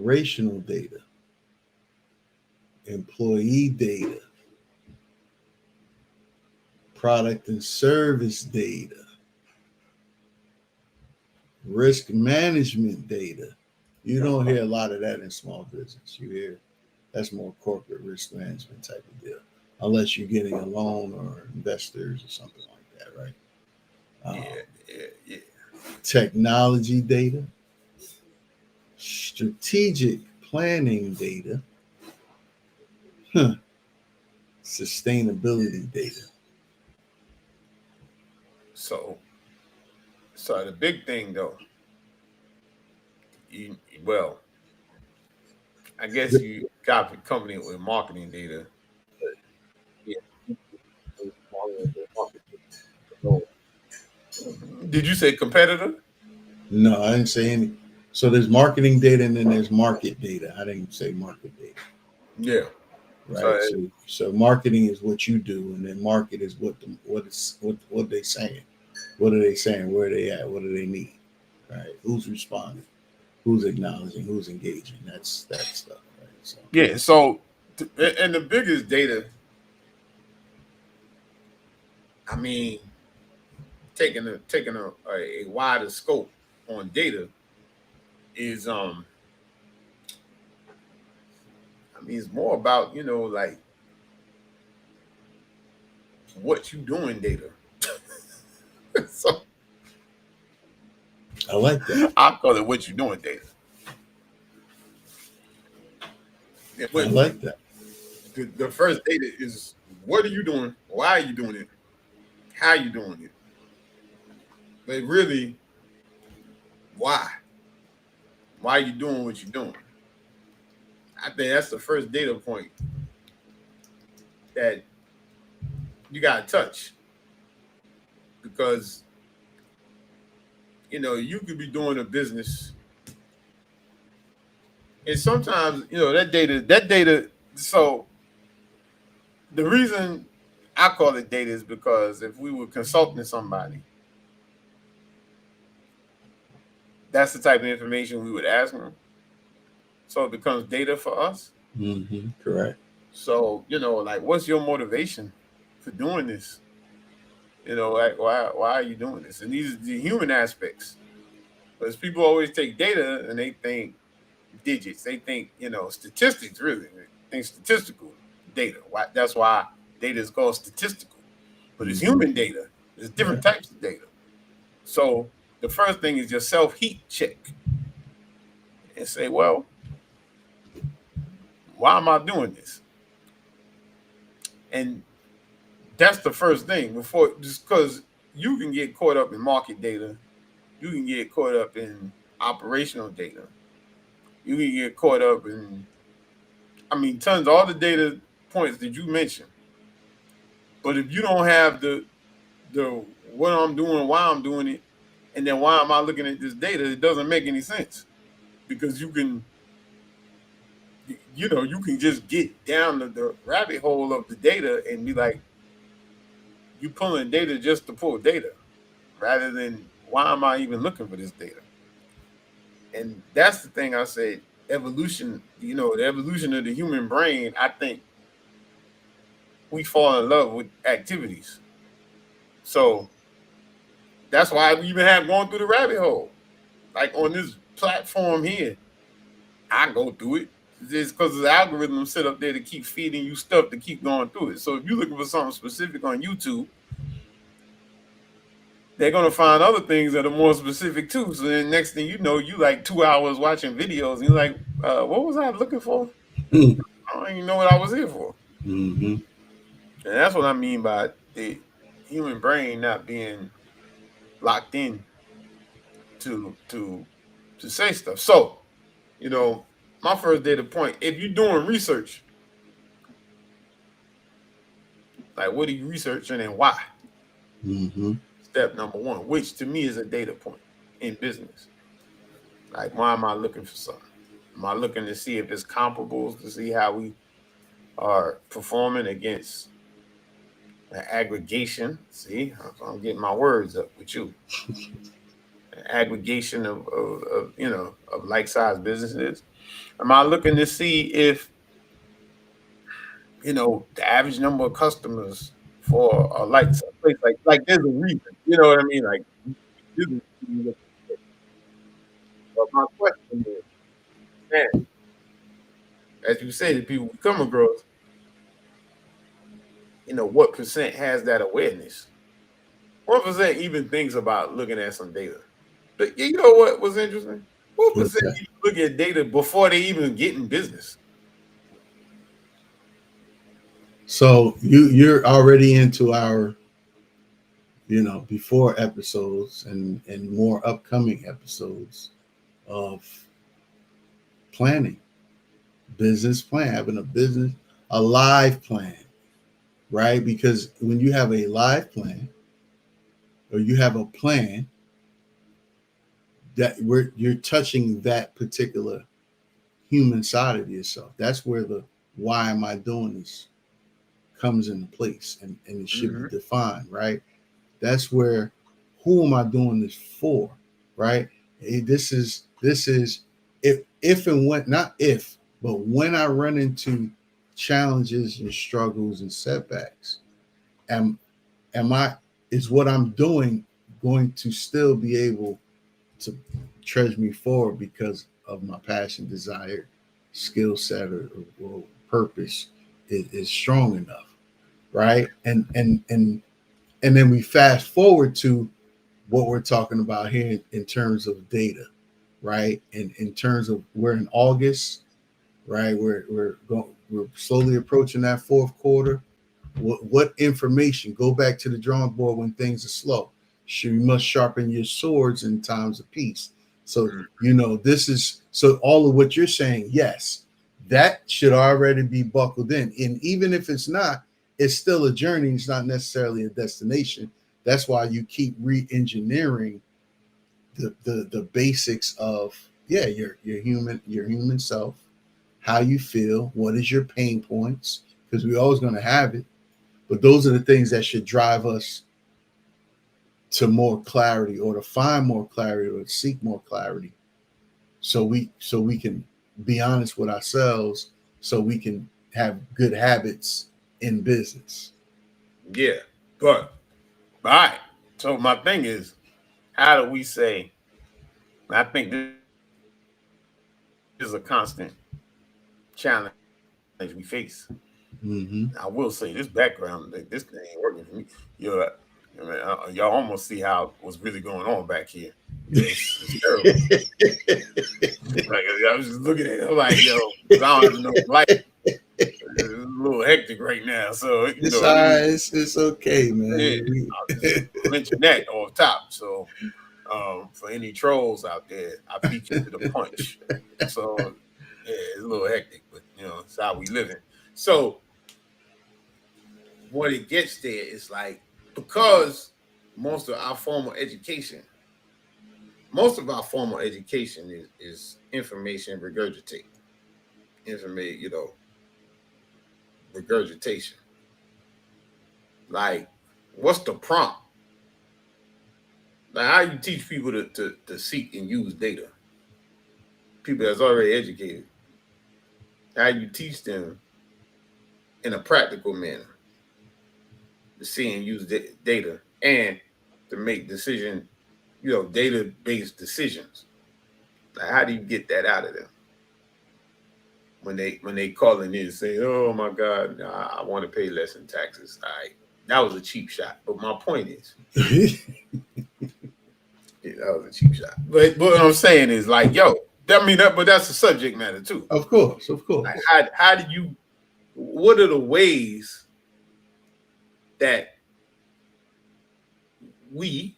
operational data, employee data, product and service data, risk management data. You don't hear a lot of that in small business. You hear that's more corporate risk management type of deal, unless you're getting a loan or investors or something like that, right? Yeah, yeah. Technology data, strategic planning data, huh, sustainability data. So, so the big thing though, you, well, I guess you got a company with marketing data. Yeah, so Did you say competitor? No, I didn't say any. So there's marketing data and then there's market data. I didn't say market data, Yeah. So right? So marketing is what you do, and then market is what they saying. What are they saying? Where are they at? What do they need? Right? Who's responding? Who's acknowledging? Who's engaging? That's that stuff, right? So yeah. So and the biggest data, I mean, taking a wider scope on data is I mean it's more about like what you doing data. So I like that. I call it what you doing data. And I like that. the first data is what are you doing? Why are you doing it? How are you doing it? But really, why? Why are you doing what you're doing? I think that's the first data point that you got to touch because you could be doing a business and sometimes that data. So the reason I call it data is because if we were consulting somebody, that's the type of information we would ask them. So it becomes data for us. Correct. So like, what's your motivation for doing this? Like, why are you doing this? And these are the human aspects. Because people always take data and they think digits. They think statistics. Really, they think statistical data. That's why data is called statistical. But it's human data. There's Yeah. different types of data. So the first thing is your self heat check and say, well, why am I doing this? And that's the first thing before, just because you can get caught up in market data, you can get caught up in operational data, you can get caught up in, I mean, tons of all the data points that you mentioned. But if you don't have the what I'm doing, why I'm doing it, and then why am I looking at this data, it doesn't make any sense because you can just get down the rabbit hole of the data and be like, you pulling data just to pull data rather than why am I even looking for this data? And that's the thing I said, evolution, the evolution of the human brain, I think we fall in love with activities. So that's why we even have gone through the rabbit hole. Like on this platform here, I go through it. It's because the algorithm set up there to keep feeding you stuff to keep going through it. So if you're looking for something specific on YouTube, they're gonna find other things that are more specific too. So then next thing you know, you like 2 hours watching videos, and you're like, what was I looking for? I don't even know what I was here for. Mm-hmm. And that's what I mean by the human brain not being locked in to to to say stuff. So, you know, my first data point, if you're doing research, like what are you researching and why? Mm-hmm. Step number one, which to me is a data point in business. Like, why am I looking for something? Am I looking to see if it's comparables to see how we are performing against an aggregation? See, I'm getting my words up with you. An aggregation of like sized businesses. Am I looking to see if, the average number of customers for a light place like there's a reason, you know what I mean? Like, this is- but my question is, man, as you say, the people who come across, what percent has that awareness? 1% even thinks about looking at some data. But you know what was interesting? What What's percent that? even look at data before they even get in business? So you're already into our, before episodes and more upcoming episodes of planning, business plan, having a live plan, right? Because when you have a live plan or you have a plan that you're touching that particular human side of yourself. That's where the why am I doing this comes into place, and it should be defined, right? That's where who am I doing this for, right? This is if and when, not if, but when I run into challenges and struggles and setbacks, am I is what I'm doing going to still be able to trudge me forward because of my passion, desire, skill set, or purpose is strong enough, right? And then we fast forward to what we're talking about here in terms of data, right? And in terms of we're in August, right? We're slowly approaching that fourth quarter. What information? Go back to the drawing board when things are slow. You must sharpen your swords in times of peace. So this is so all of what you're saying. Yes, that should already be buckled in, and even if it's not, it's still a journey. It's not necessarily a destination. That's why you keep re-engineering the basics of your human self, how you feel, what is your pain points, because we're always going to have it. But those are the things that should drive us to more clarity, or to find more clarity, or to seek more clarity, so we can be honest with ourselves, so we can have good habits in business. Yeah, but all right. So my thing is, how do we say? I think this is a constant challenge we face. Mm-hmm. I will say this background, this thing ain't working for me. Y'all almost see how what's really going on back here. It's terrible. Like, I was just looking at it, I'm like, yo, 'cause I don't have enough light. It's a little hectic right now. So, It's okay, yeah, man. I'll just mention that off top. So, for any trolls out there, I beat you to the punch. So, yeah, it's a little hectic, but it's how we living. So, what it gets there is like, because most of our formal education is information regurgitate, regurgitation. Like, what's the prompt? Like, how you teach people to seek and use data? People that's already educated. How you teach them in a practical manner to see and use data, and to make data-based decisions. Like, how do you get that out of them when they calling in and say, "Oh my God, I want to pay less in taxes"? All right, that was a cheap shot. But my point is, that was a cheap shot. But what I'm saying is, like, yo, but that's a subject matter too. Of course. Like, how do you? What are the ways that we